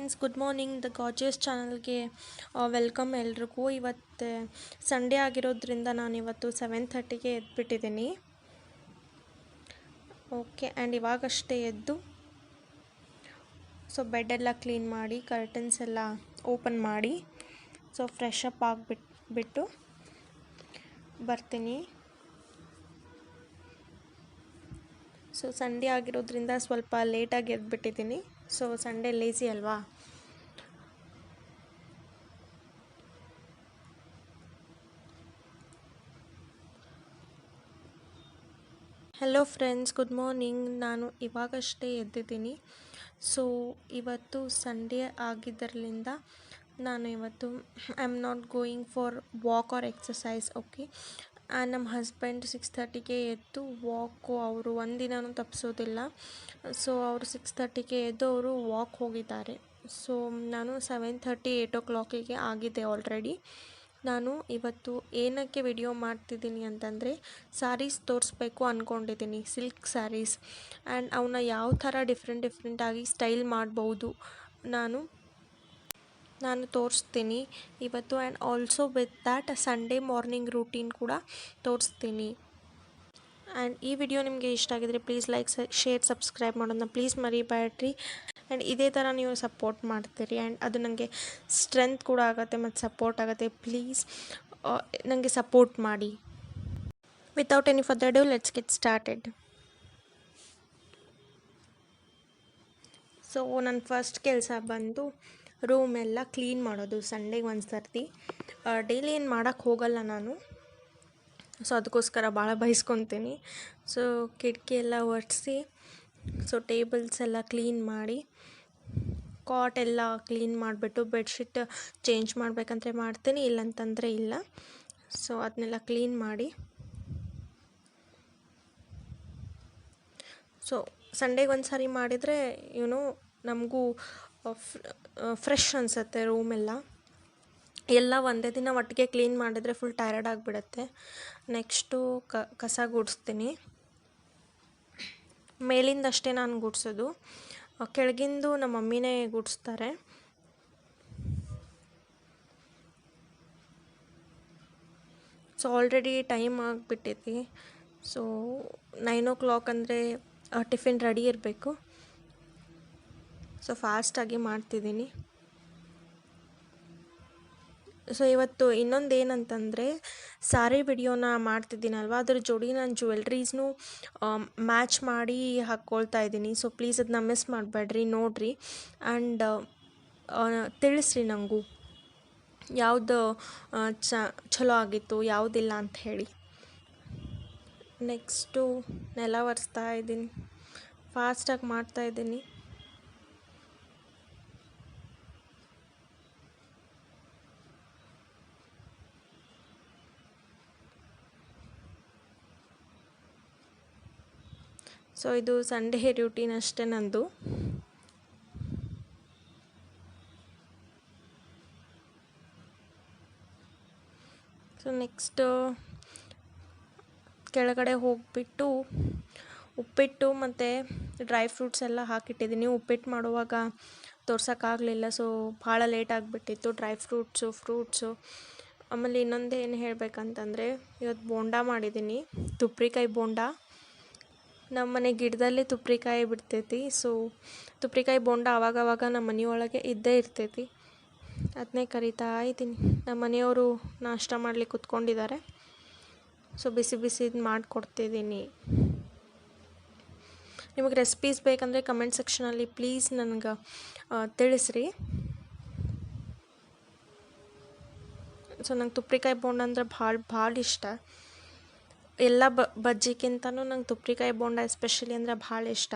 Friends, good morning. The gorgeous ಚಾನಲ್ಗೆ welcome ಎಲ್ರಿಗೂ. ಇವತ್ತು ಸಂಡೇ ಆಗಿರೋದ್ರಿಂದ ನಾನಿವತ್ತು 7:30ಗೆ ಎದ್ಬಿಟ್ಟಿದ್ದೀನಿ. ಓಕೆ, ಆ್ಯಂಡ್ ಇವಾಗಷ್ಟೇ ಎದ್ದು ಬೆಡ್ಡೆಲ್ಲ ಕ್ಲೀನ್ ಮಾಡಿ ಕರ್ಟನ್ಸ್ ಎಲ್ಲ ಓಪನ್ ಮಾಡಿ ಫ್ರೆಶ್ ಅಪ್ ಆಗಿಬಿಟ್ಟು ಬರ್ತೀನಿ. ಸಂಡೇ ಆಗಿರೋದ್ರಿಂದ ಸ್ವಲ್ಪ ಲೇಟಾಗಿ ಎದ್ಬಿಟ್ಟಿದ್ದೀನಿ. ಸಂಡೇ ಲೇಸಿ ಅಲ್ವಾ. Hello friends, good morning. ನಾನು ಇವಾಗಷ್ಟೇ ಎದ್ದಿದ್ದೀನಿ. ಇವತ್ತು ಸಂಡೇ ಆಗಿದ್ದರಿಂದ ನಾನು ಇವತ್ತು I am not going for walk or exercise. Okay, ನಮ್ಮ ಹಸ್ಬೆಂಡ್ 6:30ಗೆ ಎದ್ದು ವಾಕು, ಅವರು ಒಂದಿನೂ ತಪ್ಪಿಸೋದಿಲ್ಲ. ಅವರು 6:30ಗೆ ಎದ್ದು ಅವರು ವಾಕ್ ಹೋಗಿದ್ದಾರೆ. ನಾನು 7:30 8 o'clockಗೆ ಆಗಿದೆ ಆಲ್ರೆಡಿ. ನಾನು ಇವತ್ತು ಏನಕ್ಕೆ ವಿಡಿಯೋ ಮಾಡ್ತಿದ್ದೀನಿ ಅಂತಂದರೆ, ಸ್ಯಾರೀಸ್ ತೋರಿಸ್ಬೇಕು ಅಂದ್ಕೊಂಡಿದ್ದೀನಿ, ಸಿಲ್ಕ್ ಸ್ಯಾರೀಸ್. ಆ್ಯಂಡ್ ಅವನ್ನ ಯಾವ ಥರ ಡಿಫ್ರೆಂಟಾಗಿ ಸ್ಟೈಲ್ ಮಾಡ್ಬೋದು ನಾನು ತೋರಿಸ್ತೀನಿ ಇವತ್ತು. And also with that Sunday morning routine ಕೂಡ ತೋರಿಸ್ತೀನಿ. ಆ್ಯಂಡ್ ಈ ವಿಡಿಯೋ ನಿಮಗೆ ಇಷ್ಟ ಆಗಿದರೆ ಪ್ಲೀಸ್ ಲೈಕ್, ಶೇರ್, ಸಬ್ಸ್ಕ್ರೈಬ್ ಮಾಡೋದನ್ನ ಪ್ಲೀಸ್ ಮರಿಬೇಡ್ರಿ. ಆ್ಯಂಡ್ ಇದೇ ಥರ ನೀವು ಸಪೋರ್ಟ್ ಮಾಡ್ತೀರಿ ಆ್ಯಂಡ್ ಅದು ನನಗೆ ಸ್ಟ್ರೆಂತ್ ಕೂಡ ಆಗುತ್ತೆ ಮತ್ತು ಸಪೋರ್ಟ್ ಆಗುತ್ತೆ. ಪ್ಲೀಸ್ ನನಗೆ ಸಪೋರ್ಟ್ ಮಾಡಿ. Without any further do, let's get started. ನನ್ನ ಫಸ್ಟ್ ಕೆಲಸ ಬಂದು ರೂಮ್ ಎಲ್ಲ ಕ್ಲೀನ್ ಮಾಡೋದು. ಸಂಡೇಗೆ ಒಂದು ಸರ್ತಿ, ಡೈಲಿ ಏನು ಮಾಡೋಕ್ಕೆ ಹೋಗಲ್ಲ ನಾನು. ಅದಕ್ಕೋಸ್ಕರ ಭಾಳ ಬಯಸ್ಕೊತೀನಿ. ಕಿಟಕಿ ಎಲ್ಲ ಒರೆಸಿ, ಟೇಬಲ್ಸ್ ಎಲ್ಲ ಕ್ಲೀನ್ ಮಾಡಿ, ಕಾಟ್ ಎಲ್ಲ ಕ್ಲೀನ್ ಮಾಡಿಬಿಟ್ಟು ಬೆಡ್ಶೀಟ್ ಚೇಂಜ್ ಮಾಡಬೇಕಂದ್ರೆ ಮಾಡ್ತೀನಿ, ಇಲ್ಲಂತಂದರೆ ಇಲ್ಲ. ಅದನ್ನೆಲ್ಲ ಕ್ಲೀನ್ ಮಾಡಿ ಸಂಡೇಗೆ ಒಂದು ಸಾರಿ ಮಾಡಿದರೆ ನಮಗೂ ಫ್ರೆಶ್ ಅನಿಸುತ್ತೆ. ರೂಮೆಲ್ಲ ಒಂದೇ ದಿನ ಒಟ್ಟಿಗೆ ಕ್ಲೀನ್ ಮಾಡಿದರೆ ಫುಲ್ ಟಯರ್ಡ್ ಆಗಿಬಿಡುತ್ತೆ. ನೆಕ್ಸ್ಟು ಕಸ ಗುಡಿಸ್ತೀನಿ. ಮೇಲಿಂದಷ್ಟೇ ನಾನು ಗುಡಿಸೋದು, ಕೆಳಗಿಂದು ನಮ್ಮ ಮಮ್ಮಿನೇ ಗುಡಿಸ್ತಾರೆ. Already time ಆಗಿಬಿಟ್ಟೈತಿ. 9 o'clock ಅಂದರೆ ಟಿಫಿನ್ ರೆಡಿ ಇರಬೇಕು. ಫಾಸ್ಟಾಗಿ ಮಾಡ್ತಿದ್ದೀನಿ. ಇವತ್ತು ಇನ್ನೊಂದು ಏನಂತಂದರೆ, ಸ್ಯಾರಿ ವಿಡಿಯೋನ ಮಾಡ್ತಿದ್ದೀನಲ್ವ, ಅದ್ರ ಜೋಡಿ ನಾನು ಜ್ಯುವೆಲ್ರೀಸ್ನು ಮ್ಯಾಚ್ ಮಾಡಿ ಹಾಕ್ಕೊಳ್ತಾ ಇದ್ದೀನಿ. ಪ್ಲೀಸ್ ಅದನ್ನ ಮಿಸ್ ಮಾಡಬೇಡ್ರಿ, ನೋಡಿರಿ. ಆ್ಯಂಡ್ ತಿಳಿಸ್ರಿ ನನಗೂ ಯಾವುದು ಚಲೋ ಆಗಿತ್ತು, ಯಾವುದಿಲ್ಲ ಅಂತ ಹೇಳಿ. ನೆಕ್ಸ್ಟು ನೆಲ ಒರೆಸ್ತಾ ಇದ್ದೀನಿ, ಫಾಸ್ಟಾಗಿ ಮಾಡ್ತಾಯಿದ್ದೀನಿ. ಇದು ಸಂಡೇ ರ್ಯೂಟೀನ್ ಅಷ್ಟೇ ನಂದು. ನೆಕ್ಸ್ಟ್ ಕೆಳಗಡೆ ಹೋಗಿಬಿಟ್ಟು ಉಪ್ಪಿಟ್ಟು ಮತ್ತು ಡ್ರೈ ಫ್ರೂಟ್ಸ್ ಎಲ್ಲ ಹಾಕಿಟ್ಟಿದ್ದೀನಿ. ಉಪ್ಪಿಟ್ಟು ಮಾಡುವಾಗ ತೋರ್ಸೋಕ್ಕಾಗಲಿಲ್ಲ, ಭಾಳ ಲೇಟ್ ಆಗಿಬಿಟ್ಟಿತ್ತು. Dry fruits. ಆಮೇಲೆ ಇನ್ನೊಂದು ಏನು ಹೇಳಬೇಕಂತಂದರೆ, ಇವತ್ತು ಬೋಂಡ ಮಾಡಿದ್ದೀನಿ, ತುಪ್ರಿಕಾಯಿ ಬೋಂಡ. ನಮ್ಮ ಮನೆ ಗಿಡದಲ್ಲೇ ತುಪ್ರಿಕಾಯಿ ಬಿಡ್ತೈತಿ. ತುಪ್ರಿಕಾಯಿ ಬೋಂಡ ಆವಾಗವಾಗ ನಮ್ಮ ಮನೆಯೊಳಗೆ ಇದ್ದೇ ಇರ್ತೈತಿ. ಅದನ್ನೇ ಕರಿತಾ ಇದ್ದೀನಿ. ನಮ್ಮ ಮನೆಯವರು ನಾಷ್ಟ ಮಾಡ್ಲಿಕ್ಕೆ ಕೂತ್ಕೊಂಡಿದ್ದಾರೆ. ಬಿಸಿ ಬಿಸಿದು ಮಾಡಿಕೊಡ್ತಿದ್ದೀನಿ. ನಿಮಗೆ ರೆಸಿಪೀಸ್ ಬೇಕಂದರೆ ಕಮೆಂಟ್ ಸೆಕ್ಷನಲ್ಲಿ ಪ್ಲೀಸ್ ನನಗೆ ತಿಳಿಸ್ರಿ. ನಂಗೆ ತುಪ್ರಿಕಾಯಿ ಬೋಂಡ ಅಂದರೆ ಭಾಳ ಇಷ್ಟ. ಎಲ್ಲ ಬಜ್ಜಿಗಿಂತನೂ ನಂಗೆ ತುಪ್ರಿಕಾಯಿ ಬೋಂಡ ಎಸ್ಪೆಷಲಿ ಅಂದರೆ ಭಾಳ ಇಷ್ಟ.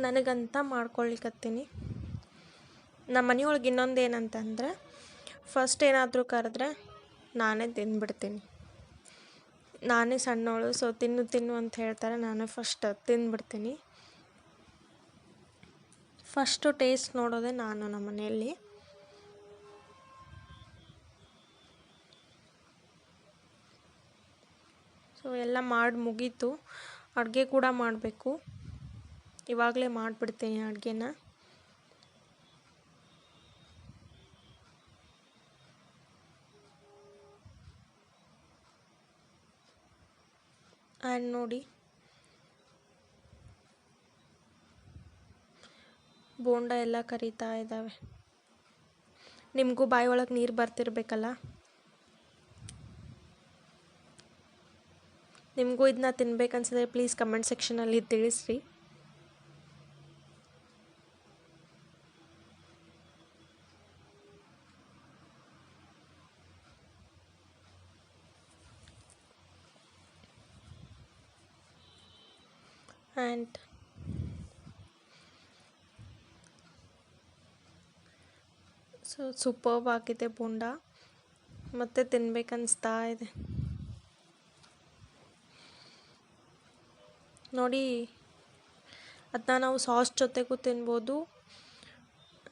ನನಗಂತ ಮಾಡ್ಕೊಳ್ಲಿಕ್ಕತ್ತೀನಿ. ನಮ್ಮ ಮನೆಯೊಳಗೆ ಇನ್ನೊಂದು ಏನಂತಂದರೆ, ಫಸ್ಟ್ ಏನಾದರೂ ಕರೆದ್ರೆ ನಾನೇ ತಿಂದ್ಬಿಡ್ತೀನಿ. ನಾನೇ ಸಣ್ಣವಳು, ತಿನ್ನು ಅಂತ ಹೇಳ್ತಾರೆ, ನಾನೇ ಫಸ್ಟ್ ತಿಂದ್ಬಿಡ್ತೀನಿ. ಫಸ್ಟು ಟೇಸ್ಟ್ ನೋಡೋದೇ ನಾನು ನಮ್ಮ ಮನೆಯಲ್ಲಿ. ಎಲ್ಲ ಮಾಡಿ ಮುಗೀತು. ಅಡುಗೆ ಕೂಡ ಮಾಡಬೇಕು. ಇವಾಗಲೇ ಮಾಡಿಬಿಡ್ತೀನಿ ಅಡುಗೆನ. ಆ್ಯಂಡ್ ನೋಡಿ, ಬೋಂಡ ಎಲ್ಲ ಕರಿತಾ ಇದ್ದಾವೆ. ನಿಮಗೂ ಬಾಯಿ ಒಳಗೆ ನೀರು ಬರ್ತಿರ್ಬೇಕಲ್ಲ. ನಿಮಗೂ ಇದನ್ನ ತಿನ್ಬೇಕನ್ಸಿದ್ರೆ ಪ್ಲೀಸ್ ಕಮೆಂಟ್ ಸೆಕ್ಷನಲ್ಲಿ ತಿಳಿಸ್ರಿ. ಆ್ಯಂಡ್ ಸೊ ಸೂಪರ್ಬ್ ಆಗಿದೆ ಬೋಂಡ, ಮತ್ತೆ ತಿನ್ಬೇಕನ್ನಿಸ್ತಾ ಇದೆ. ನೋಡಿ, ಅದನ್ನ ನಾವು ಸಾಸ್ ಜೊತೆಗೂ ತಿನ್ಬೋದು.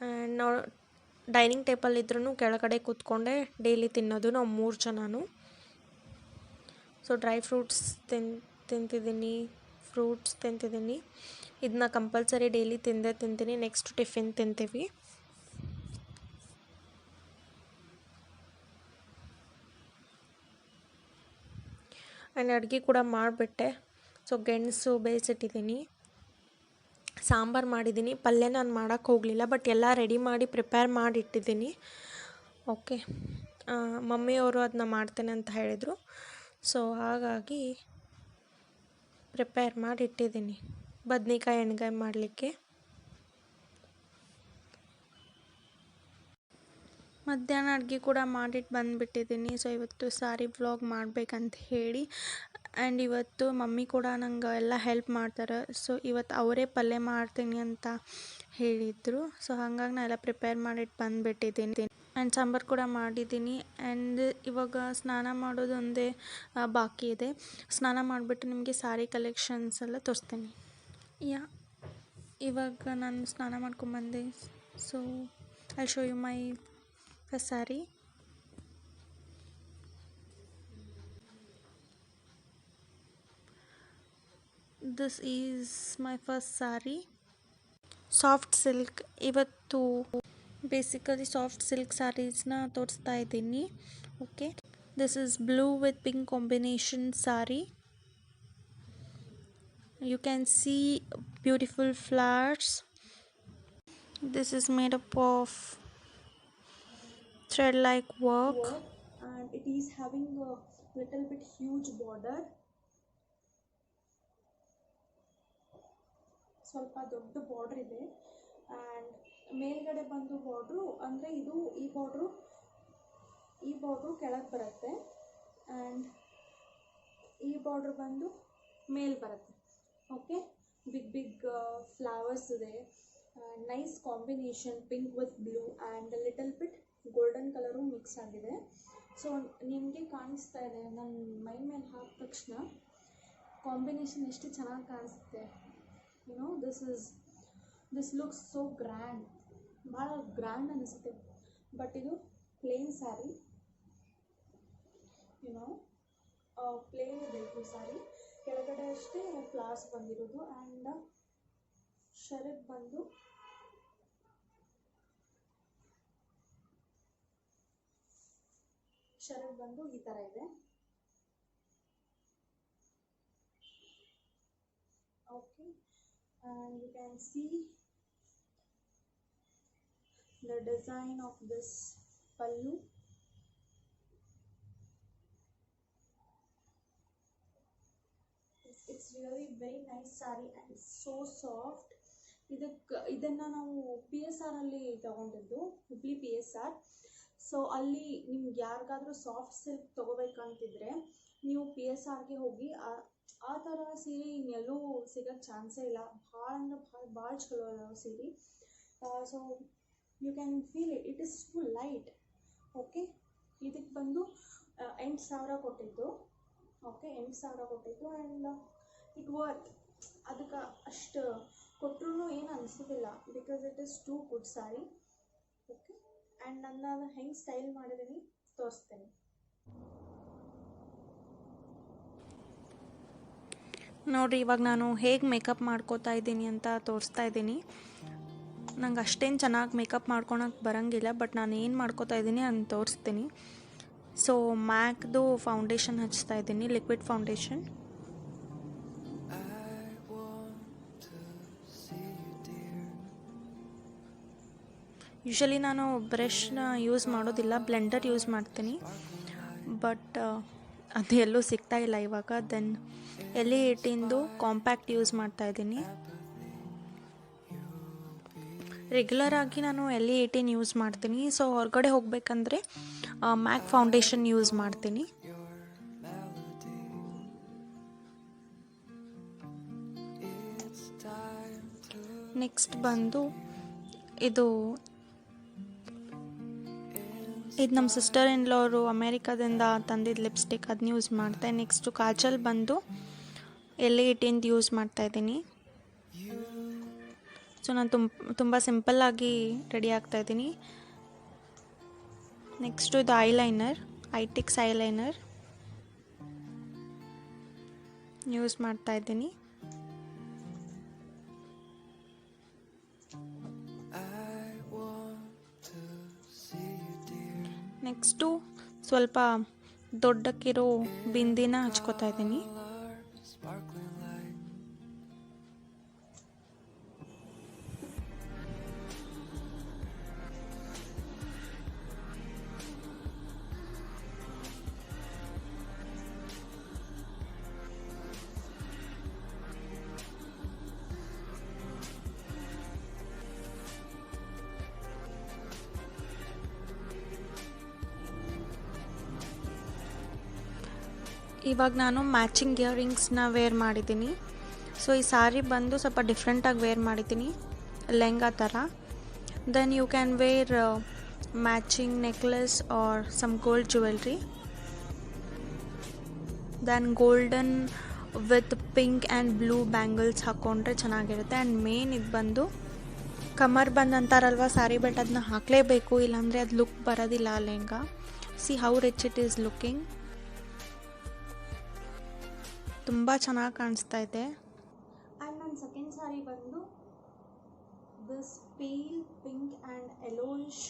ಆ್ಯಂಡ್ ನಾವು ಡೈನಿಂಗ್ ಟೇಬಲ್ ಇದ್ರೂ ಕೆಳಗಡೆ ಕೂತ್ಕೊಂಡೆ ಡೈಲಿ ತಿನ್ನೋದು ನಾವು 3 ಜನನು. ಸೊ ಡ್ರೈ ಫ್ರೂಟ್ಸ್ ತಿಂತಿದ್ದೀನಿ, ಫ್ರೂಟ್ಸ್ ತಿಂತಿದ್ದೀನಿ. ಇದನ್ನ ಕಂಪಲ್ಸರಿ ಡೈಲಿ ತಿಂತೀನಿ. ನೆಕ್ಸ್ಟ್ ಟಿಫಿನ್ ತಿಂತೀವಿ. ಆ್ಯಂಡ್ ಅಡುಗೆ ಕೂಡ ಮಾಡಿಬಿಟ್ಟೆ. ಸೊ ಗೆಣಸು ಬೇಯಿಸಿಟ್ಟಿದ್ದೀನಿ, ಸಾಂಬಾರು ಮಾಡಿದ್ದೀನಿ. ಪಲ್ಯ ನಾನು ಮಾಡೋಕ್ಕೆ ಹೋಗಲಿಲ್ಲ, ಬಟ್ ಎಲ್ಲ ರೆಡಿ ಮಾಡಿ ಪ್ರಿಪೇರ್ ಮಾಡಿ ಇಟ್ಟಿದ್ದೀನಿ. ಓಕೆ, ಮಮ್ಮಿಯವರು ಅದನ್ನ ಮಾಡ್ತೇನೆ ಅಂತ ಹೇಳಿದರು. ಸೊ ಹಾಗಾಗಿ ಪ್ರಿಪೇರ್ ಮಾಡಿ ಇಟ್ಟಿದ್ದೀನಿ ಬದ್ನೆಕಾಯಿ ಎಣ್ಗಾಯಿ ಮಾಡಲಿಕ್ಕೆ. ಮಧ್ಯಾಹ್ನ ಅಡುಗೆ ಕೂಡ ಮಾಡಿಟ್ಟು ಬಂದುಬಿಟ್ಟಿದ್ದೀನಿ. ಸೊ ಇವತ್ತು ಸಾರಿ ವ್ಲಾಗ್ ಮಾಡಬೇಕಂತ ಹೇಳಿ. ಆ್ಯಂಡ್ ಇವತ್ತು ಮಮ್ಮಿ ಕೂಡ ನಂಗೆ ಎಲ್ಲ ಹೆಲ್ಪ್ ಮಾಡ್ತಾರೆ. ಸೊ ಇವತ್ತು ಅವರೇ ಪಲ್ಯ ಮಾಡ್ತೀನಿ ಅಂತ ಹೇಳಿದರು. ಸೊ ಹಾಗಾಗಿ ನಾನು ಎಲ್ಲ ಪ್ರಿಪೇರ್ ಮಾಡಿಟ್ಟು ಬಂದುಬಿಟ್ಟಿದ್ದೀನಿ. ಆ್ಯಂಡ್ ಸಾಂಬಾರು ಕೂಡ ಮಾಡಿದ್ದೀನಿ. ಆ್ಯಂಡ್ ಇವಾಗ ಸ್ನಾನ ಮಾಡೋದು ಒಂದೇ ಬಾಕಿ ಇದೆ. ಸ್ನಾನ ಮಾಡಿಬಿಟ್ಟು ನಿಮಗೆ ಸಾರಿ ಕಲೆಕ್ಷನ್ಸ್ ಎಲ್ಲ ತೋರಿಸ್ತೀನಿ. ಇವಾಗ ನಾನು ಸ್ನಾನ ಮಾಡ್ಕೊಂಬಂದೆ. So I show you my first sari. This is my first sari, soft silk. ಇವತ್ತು ಬೇಸಿಕಲಿ ಸಾಫ್ಟ್ ಸಿಲ್ಕ್ ಸ್ಯಾರೀಸ್ನ ತೋರಿಸ್ತಾ ಇದ್ದೀನಿ. Okay, this is blue with pink combination sari. You can see beautiful flowers. This is made up of thread like work, and it is having a little bit huge border. ಸ್ವಲ್ಪ ದೊಡ್ಡ border ಇದೆ. And ಮೇಲ್ಗಡೆ ಬಂದು border ಅಂದರೆ ಈ border ಕೆಳಗೆ ಬರುತ್ತೆ. And ಈ ಬಾರ್ಡ್ರ್ ಬಂದು ಮೇಲ್ ಬರುತ್ತೆ. ಓಕೆ, ಬಿಗ್ ಫ್ಲವರ್ಸ್ ಇದೆ. Nice combination, pink with blue and little bit golden colour mix ಆಗಿದೆ. ಸೊ ನಿಮಗೆ ಕಾಣಿಸ್ತಾ ಇದೆ, ನನ್ನ ಮೈ ಮೇಲೆ ಹಾಕಿದ ತಕ್ಷಣ ಕಾಂಬಿನೇಷನ್ ಎಷ್ಟು ಚೆನ್ನಾಗಿ ಕಾಣಿಸುತ್ತೆ. ದಿಸ್ ಲುಕ್ಸ್ ಸೋ ಗ್ರ್ಯಾಂಡ್, ಭಾಳ ಗ್ರ್ಯಾಂಡ್ ಅನಿಸುತ್ತೆ. ಬಟ್ ಇದು ಪ್ಲೇನ್ ಸ್ಯಾರಿ, ಪ್ಲೇನ್ ಬೇಕು ಸ್ಯಾರಿ. ಕೆಳಗಡೆ ಅಷ್ಟೇ ಫ್ಲವರ್ಸ್ ಬಂದಿರೋದು. ಆ್ಯಂಡ್ ಶರತ್ ಬಂದು ಈ ಥರ ಇದೆ. Okay, and you can see the design of this pallu. It's really very nice saree and so soft. ಇದನ್ನು ನಾವು PSR ಅಲ್ಲಿ ತಗೊಂಡಿದ್ದು, ಹುಬ್ಳಿ PSR. ಸೊ ಅಲ್ಲಿ ನಿಮ್ಗೆ ಯಾರಿಗಾದ್ರೂ ಸಾಫ್ಟ್ ಸಿಲ್ಕ್ ತೊಗೋಬೇಕಂತಿದ್ರೆ ನೀವು PSRಗೆ ಹೋಗಿ. ಆ ಥರ ಸೀರೆ ಇನ್ನೆಲ್ಲೂ ಸಿಗೋಕ್ಕೆ ಚಾನ್ಸೇ ಇಲ್ಲ. ಭಾಳ ಅಂದ್ರೆ ಭಾಳ ಚಲೋ ಅಲ್ಲ ಸೀರೆ. So you can feel it is too light. Okay, ಇದಕ್ಕೆ ಬಂದು 8,000 ಕೊಟ್ಟಿದ್ದು. ಓಕೆ, 8,000 ಕೊಟ್ಟಿದ್ದು. And it worth. ಅದಕ್ಕೆ ಅಷ್ಟು ಕೊಟ್ಟರು ಏನು ಅನಿಸೋದಿಲ್ಲ, because it is too good sari. Okay, and ನಾನು ಹೆಂಗೆ ಸ್ಟೈಲ್ ಮಾಡಿದ್ದೀನಿ ತೋರಿಸ್ತೇನೆ. ನೋಡಿರಿ, ಇವಾಗ ನಾನು ಹೇಗೆ ಮೇಕಪ್ ಮಾಡ್ಕೋತಾ ಇದ್ದೀನಿ ಅಂತ ತೋರಿಸ್ತಾ ಇದ್ದೀನಿ. ನಂಗೆ ಅಷ್ಟೇನು ಚೆನ್ನಾಗಿ ಮೇಕಪ್ ಮಾಡ್ಕೊಳಕ್ಕೆ ಬರೋಂಗಿಲ್ಲ, ಬಟ್ ನಾನು ಏನು ಮಾಡ್ಕೋತಾ ಇದ್ದೀನಿ ಅಂತ ತೋರಿಸ್ತೀನಿ. ಸೊ ಮ್ಯಾಕ್ದು ಫೌಂಡೇಶನ್ ಹಚ್ತಾ ಇದ್ದೀನಿ, ಲಿಕ್ವಿಡ್ ಫೌಂಡೇಶನ್. ಯೂಶಲಿ ನಾನು ಬ್ರಷ್ನ ಯೂಸ್ ಮಾಡೋದಿಲ್ಲ, ಬ್ಲೆಂಡರ್ ಯೂಸ್ ಮಾಡ್ತೀನಿ. ಬಟ್ ಅದು ಎಲ್ಲೂ ಸಿಗ್ತಾ ಇಲ್ಲ ಇವಾಗ. ದೆನ್ LE18ದು ಕಾಂಪ್ಯಾಕ್ಟ್ ಯೂಸ್ ಮಾಡ್ತಾ ಇದ್ದೀನಿ. ರೆಗ್ಯುಲರ್ ಆಗಿ ನಾನು LE18 ಯೂಸ್ ಮಾಡ್ತೀನಿ. ಸೊ ಹೊರಗಡೆ ಹೋಗಬೇಕಂದ್ರೆ ಮ್ಯಾಕ್ ಫೌಂಡೇಶನ್ ಯೂಸ್ ಮಾಡ್ತೀನಿ. ನೆಕ್ಸ್ಟ್ ಬಂದು ಇದು ನಮ್ಮ ಸಿಸ್ಟರ್ ಇನ್ ಲಾ ಅವರು ಅಮೇರಿಕಾದಿಂದ ತಂದಿದ್ದು ಲಿಪ್ಸ್ಟಿಕ್, ಅದನ್ನ ಯೂಸ್ ಮಾಡ್ತೆ. ನೆಕ್ಸ್ಟು ಕಾಜಲ್ ಬಂದು LE18 ಯೂಸ್ ಮಾಡ್ತಾ ಇದ್ದೀನಿ. ಸೊ ನಾನು ತುಂಬ ಸಿಂಪಲ್ಲಾಗಿ ರೆಡಿ ಆಗ್ತಾಯಿದ್ದೀನಿ. ನೆಕ್ಸ್ಟು ಇದು ಐಲೈನರ್, ಐಟಿಕ್ಸ್ ಐಲೈನರ್ ಯೂಸ್ ಮಾಡ್ತಾ ಇದ್ದೀನಿ. ನೆಕ್ಸ್ಟು ಸ್ವಲ್ಪ ದೊಡ್ಡಕ್ಕಿರೋ ಬಿಂದಿನ ಹಚ್ಕೋತಾ ಇದ್ದೀನಿ. ಇವಾಗ ನಾನು ಮ್ಯಾಚಿಂಗ್ ಇಯರಿಂಗ್ಸ್ನ ವೇರ್ ಮಾಡಿದ್ದೀನಿ. ಸೊ ಈ ಸಾರಿ ಬಂದು ಸ್ವಲ್ಪ ಡಿಫ್ರೆಂಟಾಗಿ ವೇರ್ ಮಾಡಿದ್ದೀನಿ, ಲೆಹಂಗಾ ಥರ. Then you can wear matching necklace or some gold jewellery. Then golden with pink and blue bangles ಹಾಕ್ಕೊಂಡ್ರೆ ಚೆನ್ನಾಗಿರುತ್ತೆ. ಆ್ಯಂಡ್ ಮೇನ್ ಇದು ಬಂದು ಕಮರ್ ಬಂದು ಅಂತಾರಲ್ವ ಸಾರಿ ಬೆಲ್ಟ್, ಅದನ್ನ ಹಾಕಲೇಬೇಕು, ಇಲ್ಲಾಂದರೆ ಅದು ಲುಕ್ ಬರೋದಿಲ್ಲ ಆ lehenga. See how rich it is looking. ತುಂಬ ಚೆನ್ನಾಗಿ ಕಾಣಿಸ್ತಾ ಇದೆ. ಆ್ಯಂಡ್ ನನ್ನ ಸೆಕೆಂಡ್ ಸಾರಿ ಬಂದು this pale pink and yellowish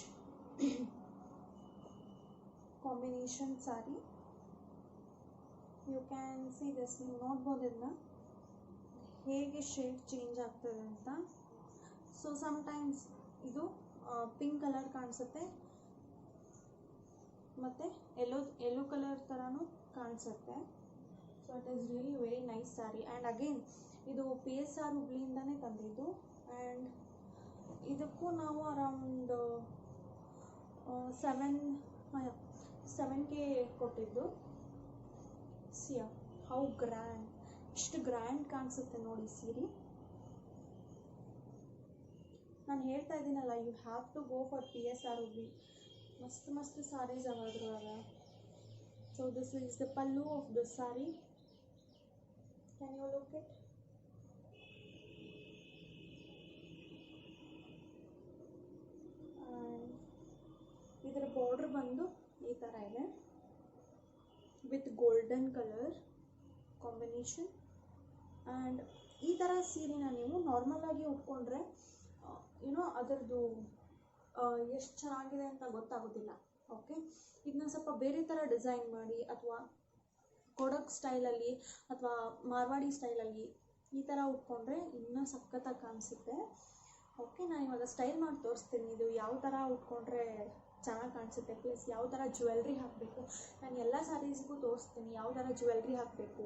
combination sari. You can see this, ನೀವು ನೋಡ್ಬೋದು ಇದನ್ನ ಹೇಗೆ ಶೇಡ್ ಚೇಂಜ್ ಆಗ್ತದೆ ಅಂತ. ಸೊ ಸಮ್ಟೈಮ್ಸ್ ಇದು ಪಿಂಕ್ ಕಲರ್ ಕಾಣಿಸುತ್ತೆ, ಮತ್ತು ಯೆಲ್ಲೋ ಕಲರ್ ಥರನೂ ಕಾಣಿಸುತ್ತೆ. So it is really very nice sari. And again ಇದು PSR ಹುಬ್ಳಿಯಿಂದನೇ ತಂದಿದ್ದು. ಆ್ಯಂಡ್ ಇದಕ್ಕೂ ನಾವು ಅರೌಂಡ್ 7K ಕೊಟ್ಟಿದ್ದು. ಸಿಯಾ ಹೌ ಗ್ರ್ಯಾಂಡ್, ಎಷ್ಟು ಗ್ರ್ಯಾಂಡ್ ಕಾಣಿಸುತ್ತೆ ನೋಡಿ ಸೀರೆ. ನಾನು ಹೇಳ್ತಾ ಇದ್ದೀನಲ್ಲ, you have to go for PSR Hubli. ಮಸ್ತ್ ಸಾರೀಸ್ ಅವಾದ್ರೊಳಗೆ. So this is the pallu of the sari. Can you look it? ಇದರ ಬಾರ್ಡರ್ ಬಂದು ಈ ಥರ ಇದೆ with golden colour combination. And ಈ ಥರ ಸೀರೆನ ನೀವು ನಾರ್ಮಲಾಗಿ ಉಟ್ಕೊಂಡ್ರೆ ಅದರದ್ದು ಎಷ್ಟು ಚೆನ್ನಾಗಿದೆ ಅಂತ ಗೊತ್ತಾಗೋದಿಲ್ಲ. ಓಕೆ, ಇದನ್ನ ಸ್ವಲ್ಪ ಬೇರೆ ಥರ ಡಿಸೈನ್ ಮಾಡಿ, ಅಥವಾ ಕೊಡಕ್ ಸ್ಟೈಲಲ್ಲಿ ಅಥವಾ ಮಾರ್ವಾಡಿ ಸ್ಟೈಲಲ್ಲಿ ಈ ಥರ ಉಟ್ಕೊಂಡ್ರೆ ಇನ್ನೂ ಸಖತ್ತಾಗಿ ಕಾಣಿಸುತ್ತೆ. ಓಕೆ, ನಾನು ಇವಾಗ ಸ್ಟೈಲ್ ಮಾಡಿ ತೋರಿಸ್ತೀನಿ ಇದು ಯಾವ ಥರ ಉಟ್ಕೊಂಡ್ರೆ ಚೆನ್ನಾಗಿ ಕಾಣಿಸುತ್ತೆ, ಪ್ಲಸ್ ಯಾವ ಥರ ಜ್ಯುವೆಲ್ರಿ ಹಾಕಬೇಕು. ನಾನು ಎಲ್ಲ ಸ್ಯಾರೀಸ್ಗೂ ತೋರಿಸ್ತೀನಿ ಯಾವ ಥರ ಜ್ಯುವೆಲ್ರಿ ಹಾಕಬೇಕು,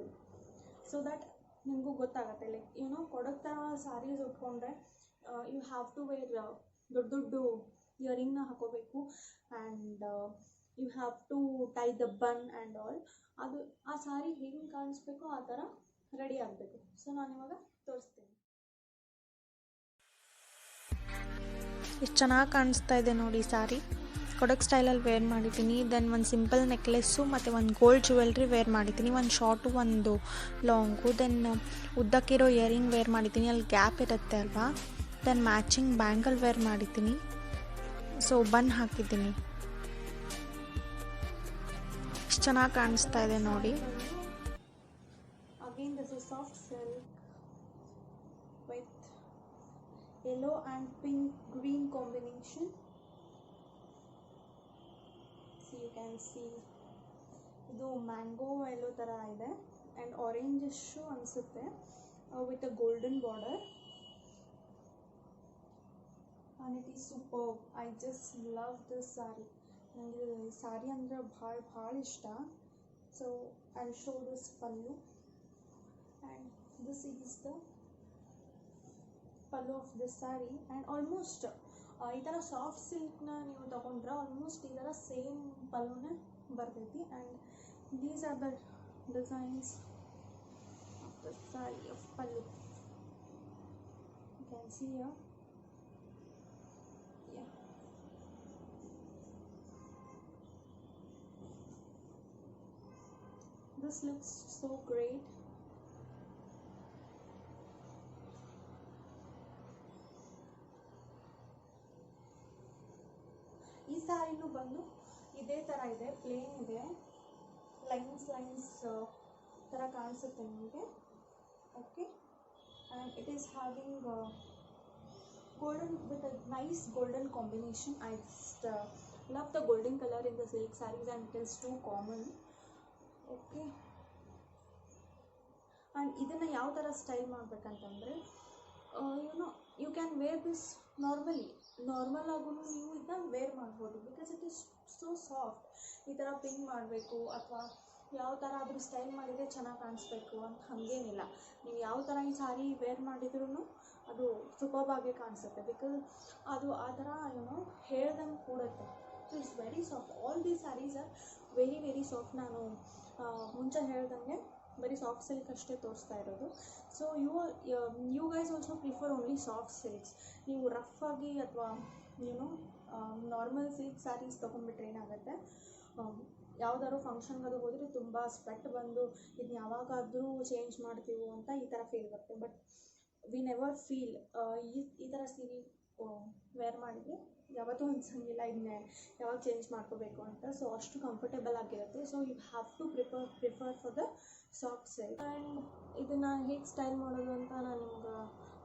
ಸೊ ದ್ಯಾಟ್ ನಿಮಗೂ ಗೊತ್ತಾಗುತ್ತೆ. ಲೈಕ್ ಕೊಡಕ್ ಥರ ಸ್ಯಾರೀಸ್ ಉಟ್ಕೊಂಡ್ರೆ ಯು ಹ್ಯಾವ್ ಟು ವೇರ್ ದೊಡ್ಡ ಇಯರಿಂಗ್ನ ಹಾಕೋಬೇಕು. And you have to tie the bun and all. ಅದು ಆ ಸಾರಿ ಹೇಗೆ ಕಾಣಿಸ್ಬೇಕೋ ಆ ಥರ ರೆಡಿ ಆಗಬೇಕು. ಸೊ ನಾನು ಇವಾಗ ತೋರಿಸ್ತೀನಿ. ಎಷ್ಟು ಚೆನ್ನಾಗಿ ಕಾಣಿಸ್ತಾ ಇದೆ ನೋಡಿ ಸಾರಿ. ಕೊಡಕ್ ಸ್ಟೈಲಲ್ಲಿ ವೇರ್ ಮಾಡಿದ್ದೀನಿ. ದೆನ್ ಒಂದು ಸಿಂಪಲ್ ನೆಕ್ಲೆಸ್ಸು ಮತ್ತು ಒಂದು ಗೋಲ್ಡ್ ಜ್ಯುವೆಲ್ರಿ ವೇರ್ ಮಾಡಿದ್ದೀನಿ, ಒಂದು ಶಾರ್ಟು ಒಂದು ಲಾಂಗು. ದೆನ್ ಉದ್ದಕ್ಕಿರೋ ಇಯರಿಂಗ್ ವೇರ್ ಮಾಡಿದ್ದೀನಿ, ಅಲ್ಲಿ ಗ್ಯಾಪ್ ಇರುತ್ತೆ ಅಲ್ವಾ. ದೆನ್ ಮ್ಯಾಚಿಂಗ್ ಬ್ಯಾಂಗಲ್ ವೇರ್ ಮಾಡಿದ್ದೀನಿ. ಸೊ ಬನ್ ಹಾಕಿದ್ದೀನಿ. ಎಷ್ಟು ಚೆನ್ನಾಗಿ ಕಾಣಿಸ್ತಾ ಇದೆ ನೋಡಿ. Again this is soft yellow and pink green combination. See, you can see ಇದು ಮ್ಯಾಂಗೋ ಎಲ್ಲೋ ಥರ ಇದೆ ಆ್ಯಂಡ್ ಆರೆಂಜಿಶು ಅನಿಸುತ್ತೆ with a golden border and it is super. I just love this sari. ನನಗೆ ಈ ಸ್ಯಾರಿ ಅಂದರೆ ಭಾಳ ಇಷ್ಟ. So I show this pallu and this is the pallu of this sari. And almost ಈ ಥರ ಸಾಫ್ಟ್ ಸಿಲ್ಕ್ನ ನೀವು ತೊಗೊಂಡ್ರೆ ಆಲ್ಮೋಸ್ಟ್ ಈ ಥರ ಸೇಮ್ ಪಲ್ಲುನೇ ಬರ್ತೈತಿ. And these are the designs of the saree of pallu. You can see here. Yeah, this looks so great. ಈ ಸ್ಯಾರಿನೂ ಬಂದು ಇದೇ ಥರ ಇದೆ, ಪ್ಲೇನ್ ಇದೆ, ಲೈನ್ಸ್ ಥರ ಕಾಣಿಸುತ್ತೆ ನಿಮಗೆ. Okay, and it is having golden with a nice golden combination. I just love the golden color in the silk sarees and it is too common. Okay, and ಇದನ್ನು ಯಾವ ಥರ ಸ್ಟೈಲ್ ಮಾಡಬೇಕಂತಂದರೆ you can wear this normal ಆಗೂ ನೀವು ಇದನ್ನ wear ಮಾಡ್ಬೋದು because it is so soft. ಈ ಥರ ಪಿನ್ ಮಾಡಬೇಕು ಅಥವಾ ಯಾವ ಥರ ಆದರೂ ಸ್ಟೈಲ್ ಮಾಡಿದರೆ ಚೆನ್ನಾಗಿ ಕಾಣಿಸ್ಬೇಕು ಅಂತ ಹಾಗೇನಿಲ್ಲ. ನೀವು ಯಾವ ಥರ ಈ ಸಾರಿ ವೇರ್ ಮಾಡಿದ್ರೂ ಅದು ಸೂಪರ್ಬಾಗೆ ಕಾಣಿಸುತ್ತೆ ಬಿಕಾಸ್ ಅದು ಆ ಥರ ಹೇಳ್ದಂಗೆ ಕೂಡುತ್ತೆ. So it's very soft. All these saris are very very soft. ನಾನು ಮುಂಚೆ ಹೇಳ್ದಂಗೆ ಬರೀ ಸಾಫ್ಟ್ ಸಿಲ್ಕ್ ಅಷ್ಟೇ ತೋರಿಸ್ತಾ ಇರೋದು. So you guys also prefer only soft silks. ನೀವು ರಫ್ ಆಗಿ ಅಥವಾ ನಾರ್ಮಲ್ ಸಿಲ್ಕ್ ಸ್ಯಾರೀಸ್ ತೊಗೊಂಡ್ಬಿಟ್ರೆ ಏನಾಗುತ್ತೆ, ಯಾವುದಾದ್ರು ಫಂಕ್ಷನ್ಗೆ ಅದು ಹೋದರೆ ತುಂಬ ಸ್ವೆಟ್ ಬಂದು ಇದನ್ನ ಯಾವಾಗಾದರೂ ಚೇಂಜ್ ಮಾಡ್ತೀವೋ ಅಂತ ಈ ಥರ ಫೀಲ್ ಬರುತ್ತೆ. ಬಟ್ ವಿ ನೆವರ್ ಫೀಲ್ ಈ ಥರ ಸೀರೆ ವೇರ್ ಮಾಡಿದರೆ ಯಾವತ್ತೂ ಅನ್ಸಂಗಿಲ್ಲ ಇದನ್ನೇ ಯಾವಾಗ ಚೇಂಜ್ ಮಾಡ್ಕೋಬೇಕು ಅಂತ. ಸೊ ಅಷ್ಟು ಕಂಫರ್ಟೇಬಲ್ ಆಗಿರುತ್ತೆ. So you have to prefer for the soft silk. And ಇದನ್ನು ಹೇಗೆ ಸ್ಟೈಲ್ ಮಾಡೋದು ಅಂತ ನಾನು ನಿಮ್ಗೆ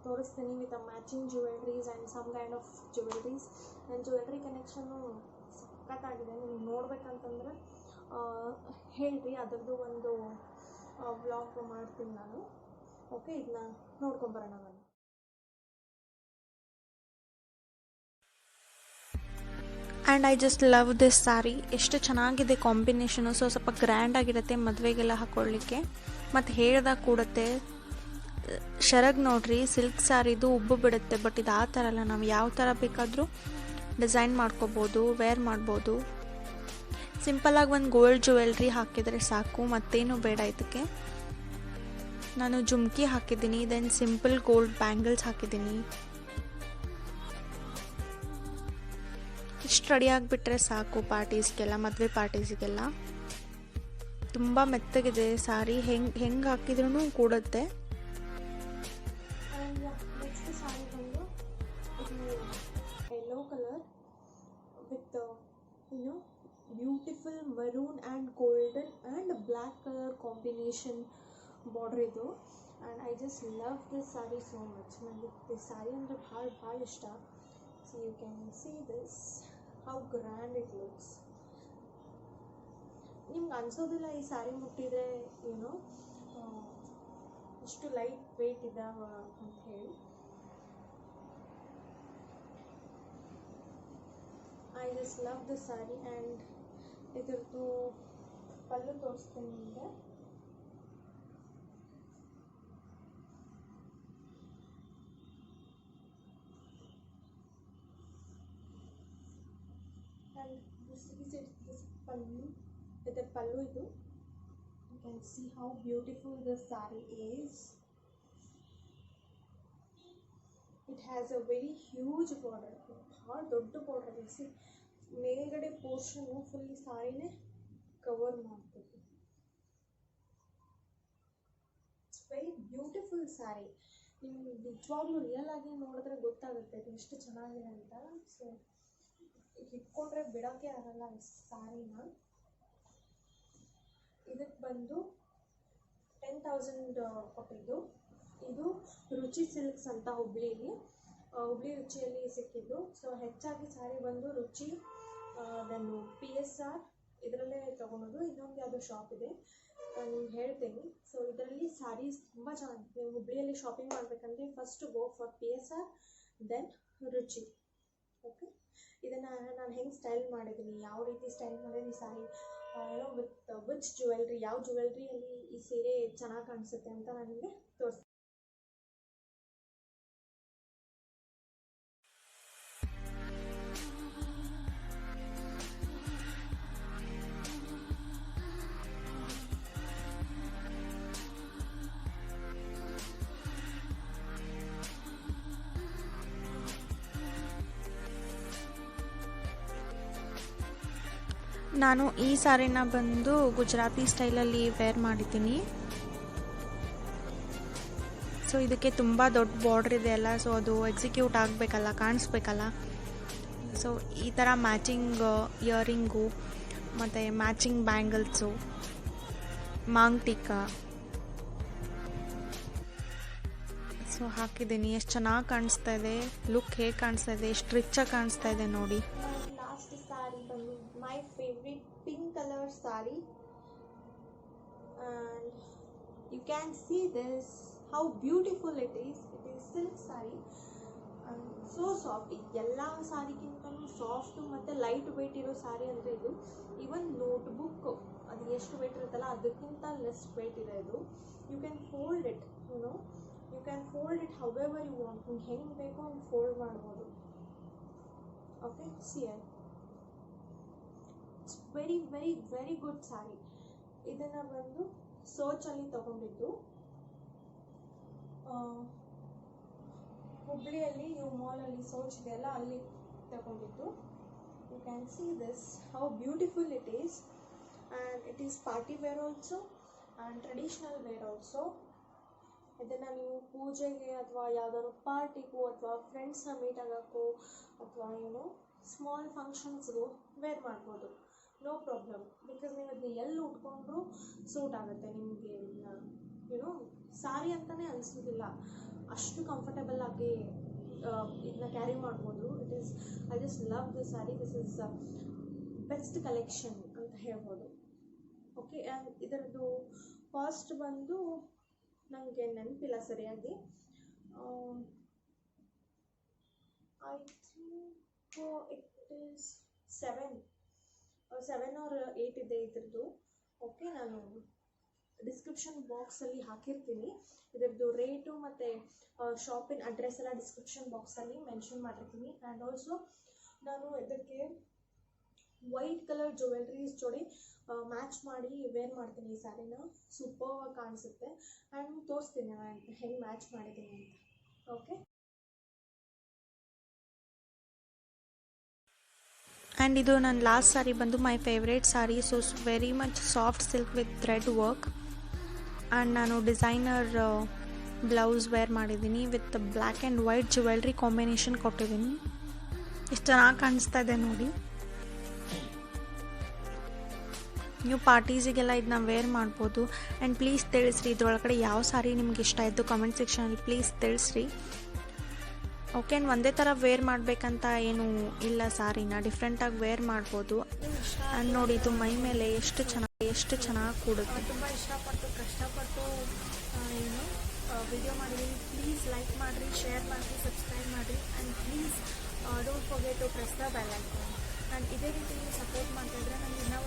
ತೋರಿಸ್ತೀನಿ with a matching jewelleries and some kind of jewelleries. ನನ್ನ ಜ್ಯುವೆಲ್ರಿ ಕನೆಕ್ಷನ್ನು ಸಖತ್ತಾಗಿದೆ. ನೀವು ನೋಡ್ಬೇಕಂತಂದ್ರೆ ಹೇಳ್ರಿ, ಅದರದ್ದು ಒಂದು ವ್ಲಾಗ್ ಮಾಡ್ತೀನಿ ನಾನು. ಓಕೆ, ಇದನ್ನ ನೋಡ್ಕೊಂಬರೋಣ ನಾನು. And I just love this sari. ಎಷ್ಟು ಚೆನ್ನಾಗಿದೆ ಕಾಂಬಿನೇಷನು. ಸೊ ಸ್ವಲ್ಪ ಗ್ರ್ಯಾಂಡಾಗಿರುತ್ತೆ ಮದುವೆಗೆಲ್ಲ ಹಾಕ್ಕೊಳ್ಳಿಕ್ಕೆ ಮತ್ತು ಹೇಳ್ದಾಗ ಕೂಡುತ್ತೆ. ಶರಗ್ ನೋಡ್ರಿ, ಸಿಲ್ಕ್ ಸ್ಯಾರಿದು ಉಬ್ಬು ಬಿಡುತ್ತೆ. ಬಟ್ ಇದು ಆ ಥರ ಅಲ್ಲ, ನಾವು ಯಾವ ಥರ ಬೇಕಾದರೂ ಡಿಸೈನ್ ಮಾಡ್ಕೋಬೋದು, ವೇರ್ ಮಾಡ್ಬೋದು. ಸಿಂಪಲಾಗಿ ಒಂದು ಗೋಲ್ಡ್ ಜ್ಯುವೆಲ್ರಿ ಹಾಕಿದರೆ ಸಾಕು, ಮತ್ತೇನು ಬೇಡ. ಇದಕ್ಕೆ ನಾನು ಜುಮ್ಕಿ ಹಾಕಿದ್ದೀನಿ, ದೆನ್ ಸಿಂಪಲ್ ಗೋಲ್ಡ್ ಬ್ಯಾಂಗಲ್ಸ್ ಹಾಕಿದ್ದೀನಿ. ಇಷ್ಟು ರೆಡಿ ಆಗಿಬಿಟ್ರೆ ಸಾಕು ಪಾರ್ಟೀಸ್ಗೆಲ್ಲ, ಮದುವೆ ಪಾರ್ಟೀಸ್ಗೆಲ್ಲ. ತುಂಬ ಮೆತ್ತಗಿದೆ ಸಾರಿ, ಹೆಂಗೆ ಹಾಕಿದ್ರೂ ಕೂಡುತ್ತೆ. ನೆಕ್ಸ್ಟ್ ಸಾರಿ ಬಂದು yellow colour with beautiful maroon and golden and black colour combination border ಇದು. And I just love this sari so much. ನನಗೆ ದಿಸ್ ಸ್ಯಾರಿ ಅಂದರೆ ಭಾಳ ಇಷ್ಟ. So you can see this how grand it looks. ನಿಮ್ಗೆ ಅನಿಸೋದಿಲ್ಲ ಈ ಸ್ಯಾರಿ ಮುಟ್ಟಿದರೆ ಎಷ್ಟು ಲೈಟ್ ವೆಯ್ಟ್ ಇದ್ದಾವ ಅಂತ ಹೇಳಿ. I just love this sari. And ಇದ್ರದ್ದು ಪಲ್ಲು ತೋರಿಸ್ತೀನಿ ನಿಮಗೆ. And this is it, this pallu. With the pallu idu, you can see how beautiful this saree is. It has a very huge border. ಭಾಳ ದೊಡ್ಡ border ಇದೆ. ಮೇಲ್ಗಡೆ ಪೋರ್ಷನ್ನು full ಈ ಸಾರಿನೇ cover ಮಾಡ್ತದೆ. It's very beautiful sari. ನಿಮ್ಗೆ ನಿಜವಾಗ್ಲೂ ರಿಯಲ್ ಆಗಿ ನೋಡಿದ್ರೆ ಗೊತ್ತಾಗುತ್ತೆ ಇದು ಎಷ್ಟು ಚೆನ್ನಾಗಿದೆ ಅಂತ. ಸೊ ಇಟ್ಕೊಂಡ್ರೆ ಬಿಡೋಕ್ಕೆ ಆಗಲ್ಲ ಈ ಸ್ಯಾರಿನ. ಇದಕ್ಕೆ ಬಂದು 10,000 ಕೊಟ್ಟಿದ್ದು. ಇದು ರುಚಿ ಸಿಲ್ಕ್ಸ್ ಅಂತ ಹುಬ್ಳಿಲಿ ರುಚಿಯಲ್ಲಿ ಸಿಕ್ಕಿದ್ದು. ಸೊ ಹೆಚ್ಚಾಗಿ ಸ್ಯಾರಿ ಬಂದು ರುಚಿ, ದೆನ್ PSR ಇದರಲ್ಲೇ ತೊಗೊಳೋದು. ಇನ್ನೊಂದು ಯಾವುದೋ ಶಾಪ್ ಇದೆ, ನಾನು ಹೇಳ್ತೀನಿ. ಸೊ ಇದರಲ್ಲಿ ಸ್ಯಾರೀಸ್ ತುಂಬ ಚೆನ್ನಾಗಿದೆ. ನೀವು ಹುಬ್ಳಿಯಲ್ಲಿ ಶಾಪಿಂಗ್ ಮಾಡಬೇಕಂದ್ರೆ first go for PSR, then Ruchi. Okay, ಇದನ್ನು ನಾನು ಹೆಂಗೆ ಸ್ಟೈಲ್ ಮಾಡಿದ್ದೀನಿ, ಯಾವ ರೀತಿ ಸ್ಟೈಲ್ ಮಾಡಿದ್ದೀನಿ ಸ್ಯಾರಿ, ವಿಚ್ ಜ್ಯುವೆಲ್ರಿ, ಯಾವ ಜ್ಯುವೆಲ್ರಿಯಲ್ಲಿ ಈ ಸೀರೆ ಚೆನ್ನಾಗಿ ಕಾಣಿಸುತ್ತೆ ಅಂತ ನನಗೆ ತೋರಿಸ್ತೀನಿ. ನಾನು ಈ ಸಾರಿನ ಬಂದು ಗುಜರಾತಿ ಸ್ಟೈಲಲ್ಲಿ ವೇರ್ ಮಾಡಿದ್ದೀನಿ. ಸೊ ಇದಕ್ಕೆ ತುಂಬ ದೊಡ್ಡ ಬಾರ್ಡ್ರ್ ಇದೆ ಅಲ್ಲ, ಸೊ ಅದು ಎಕ್ಸಿಕ್ಯೂಟ್ ಆಗಬೇಕಲ್ಲ, ಕಾಣಿಸ್ಬೇಕಲ್ಲ. ಸೊ ಈ ಥರ ಮ್ಯಾಚಿಂಗ್ ಇಯರಿಂಗು ಮತ್ತು matching bangles, Maang tikka so ಹಾಕಿದ್ದೀನಿ. ಎಷ್ಟು ಚೆನ್ನಾಗಿ ಕಾಣಿಸ್ತಾ ಇದೆ, ಲುಕ್ ಹೇಗೆ ಕಾಣಿಸ್ತಾ ಇದೆ, ಎಷ್ಟು ರಿಚಾಗಿ ಕಾಣಿಸ್ತಾ ಇದೆ ನೋಡಿ. ಲಾಸ್ಟ್ ಸ್ಯಾರಿ ಬಂದು my favourite pink colour sari, and you can see this how beautiful it is silk saree and so soft. ಎಲ್ಲ ಸಾರಿಗಿಂತಲೂ ಸಾಫ್ಟ್ ಮತ್ತು ಲೈಟ್ ವೆಯ್ಟ್ ಇರೋ ಸ್ಯಾರಿ ಅಂದರೆ ಇದು. ಈವನ್ ನೋಟ್ಬುಕ್ ಅದು ಎಷ್ಟು ವೆಯ್ಟ್ ಇರುತ್ತಲ್ಲ ಅದಕ್ಕಿಂತ ಲೆಸ್ ವೆಯ್ಟ್ ಇದೆ ಇದು. You can fold it, you can fold it however you want. ನಿಮ್ಗೆ ಹೆಂಗೆ ಬೇಕೋ ಹಂಗೆ ಫೋಲ್ಡ್ ಮಾಡ್ಬೋದು. Okay, see it's very very very good sari. ಇದನ್ನು ಬಂದು ಸೋಚಲ್ಲಿ ತೊಗೊಂಡಿದ್ದು. ಹುಬ್ಳಿಯಲ್ಲಿ ನ್ಯೂ ಮಾಲಲ್ಲಿ ಸೋಚ್ ಇದೆಯಲ್ಲ, ಅಲ್ಲಿ ತಗೊಂಡಿದ್ದು. You can see this how beautiful it is, and it is party wear also and traditional wear also. ಇದನ್ನು ನೀವು ಪೂಜೆಗೆ ಅಥವಾ ಯಾವುದಾದ್ರು ಪಾರ್ಟಿಗೂ ಅಥವಾ ಫ್ರೆಂಡ್ಸ್ನ ಮೀಟ್ ಆಗೋಕ್ಕೂ ಅಥವಾ ಸ್ಮಾಲ್ ಫಂಕ್ಷನ್ಸ್ಗೂ ವೇರ್ ಮಾಡ್ಬೋದು, ನೋ ಪ್ರಾಬ್ಲಮ್. ಬಿಕಾಸ್ ನೀವು ಅದನ್ನ ಎಲ್ಲಿ ಉಟ್ಕೊಂಡ್ರೂ ಸೂಟ್ ಆಗುತ್ತೆ ನಿಮಗೆ. ಸಾರಿ ಅಂತಲೇ ಅನಿಸೋದಿಲ್ಲ, ಅಷ್ಟು ಕಂಫರ್ಟಬಲ್ ಆಗಿ ಇದನ್ನ ಕ್ಯಾರಿ ಮಾಡ್ಬೋದು. I just love this sari. This is best collection ಅಂತ ಹೇಳ್ಬೋದು. ಓಕೆ, ಆ್ಯಂಡ್ ಇದರದ್ದು ಕಾಸ್ಟ್ ಬಂದು ನನಗೆ ನೆನಪಿಲ್ಲ ಸರಿಯಾಗಿ. I think it is 7 or 8 ಇದೆ ಇದ್ರದ್ದು. ಓಕೆ, ನಾನು ಡಿಸ್ಕ್ರಿಪ್ಷನ್ ಬಾಕ್ಸಲ್ಲಿ ಹಾಕಿರ್ತೀನಿ. ಇದರದ್ದು ರೇಟು ಮತ್ತು ಶಾಪಿನ ಅಡ್ರೆಸ್ ಎಲ್ಲ ಡಿಸ್ಕ್ರಿಪ್ಷನ್ ಬಾಕ್ಸಲ್ಲಿ ಮೆನ್ಷನ್ ಮಾಡಿರ್ತೀನಿ. ಆ್ಯಂಡ್ ಆಲ್ಸೋ ನಾನು ಇದಕ್ಕೆ ವೈಟ್ ಕಲರ್ ಜ್ಯುವೆಲ್ರೀಸ್ ಜೋಡಿ ಮ್ಯಾಚ್ ಮಾಡಿ ವೇರ್ ಮಾಡ್ತೀನಿ ಈ ಸ್ಯಾರಿನ. ಸೂಪರ್ವಾಗಿ ಕಾಣಿಸುತ್ತೆ ಆ್ಯಂಡ್ ತೋರಿಸ್ತೀನಿ ನಾನು ಹೆಂಗೆ ಮ್ಯಾಚ್ ಮಾಡಿದ್ದೀನಿ ಅಂತ. ಓಕೆ, ಆ್ಯಂಡ್ ಇದು ನನ್ನ ಲಾಸ್ಟ್ ಸ್ಯಾರಿ ಬಂದು my favourite sari. So very much soft silk with thread work. And ನಾನು ಡಿಸೈನರ್ ಬ್ಲೌಸ್ ವೇರ್ ಮಾಡಿದ್ದೀನಿ with black and white jewellery combination ಕೊಟ್ಟಿದ್ದೀನಿ. ಎಷ್ಟು ಚೆನ್ನಾಗಿ ಕಾಣಿಸ್ತಾ ಇದೆ ನೋಡಿ. ನೀವು ಪಾರ್ಟೀಸಿಗೆಲ್ಲ ಇದನ್ನ ವೇರ್ ಮಾಡ್ಬೋದು. ಆ್ಯಂಡ್ ಪ್ಲೀಸ್ ತಿಳಿಸ್ರಿ ಇದ್ರೊಳಗಡೆ ಯಾವ ಸಾರಿ ನಿಮ್ಗೆ ಇಷ್ಟ ಆಯಿತು ಕಮೆಂಟ್ ಸೆಕ್ಷನಲ್ಲಿ ಪ್ಲೀಸ್ ತಿಳಿಸ್ರಿ. ಓಕೆ, ಒಂದೇ ಥರ ವೇರ್ ಮಾಡಬೇಕಂತ ಏನೂ ಇಲ್ಲ, ಸಾರಿನ ಡಿಫ್ರೆಂಟಾಗಿ ವೇರ್ ಮಾಡ್ಬೋದು. ಆ್ಯಂಡ್ ನೋಡಿ ಇದು ಮೈ ಮೇಲೆ ಎಷ್ಟು ಚೆನ್ನಾಗಿ ಕೂಡುತ್ತೆ. ತುಂಬ ಇಷ್ಟಪಟ್ಟು ಕಷ್ಟಪಟ್ಟು ವಿಡಿಯೋ ಮಾಡಿದ್ದೀನಿ. ಪ್ಲೀಸ್ ಲೈಕ್ ಮಾಡಿರಿ, ಶೇರ್ ಮಾಡಿರಿ, ಸಬ್ಸ್ಕ್ರೈಬ್ ಮಾಡಿರಿ. And please don't forget to press the bell icon. And ಇದೇ ರೀತಿ ನೀವು ಸಪೋರ್ಟ್ ಮಾಡ್ತಾಯಿದ್ರೆ ನನಗೆ ಇನ್ನೂ